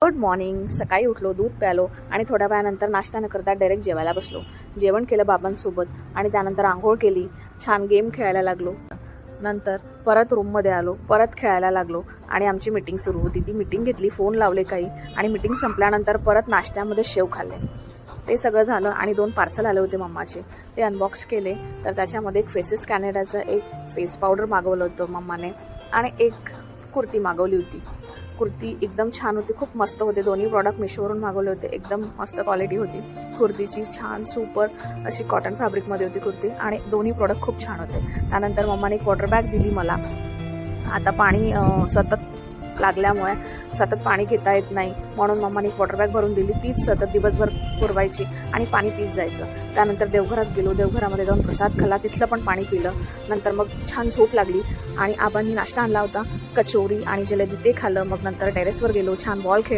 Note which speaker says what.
Speaker 1: Good morning. सकाळी उठलो, दूध प्यालो आणि थोड्या वेळानंतर नाश्ता न करता डायरेक्ट जेवायला बसलो. जेवण केलं बाबांसोबत आणि त्यानंतर आंघोळ केली. छान गेम खेळायला लागलो. नंतर परत रूममध्ये आलो, परत खेळायला लागलो आणि आमची मीटिंग सुरू होती. ती मीटिंग घेतली, फोन लावले काही आणि मीटिंग संपल्यानंतर परत नाश्त्यामध्ये शेव खाल्ले. ते सगळं झालं आणि 2 पार्सल आले होते मम्माचे. ते अनबॉक्स केले. तर त्याच्यामध्ये एक फेसेस कॅनेडाचं एक फेस पावडर मागवलं होतं मम्माने आणि एक कुर्ती मागवली होती. कुर्ती एकदम छान होती, खूप मस्त होते. दोन्ही प्रॉडक्ट मिशोवरून मागवले होते. एकदम मस्त क्वालिटी होती कुर्तीची, छान सुपर अशी कॉटन फॅब्रिकमध्ये होती कुर्ती आणि दोन्ही प्रॉडक्ट खूप छान होते. त्यानंतर मम्माने एक वॉटर बॅग दिली मला. आता पाणी सतत लागल्यामुळे सतत पाणी घेता येत नाही म्हणून मम्माने एक वॉटर बॅग भरून दिली. तीच सतत दिवसभर पुरवायची आणि पाणी पीत जायचं. त्यानंतर देवघरात गेलो, देवघरामध्ये जाऊन प्रसाद खाल्ला, तिथलं पण पाणी पिलं. नंतर मग छान झोप लागली आणि आबांनी नाश्ता आणला होता, कचोरी आणि जलेबी, ते खाल्लं. मग नंतर टेरेसवर गेलो, छान बॉल खेळ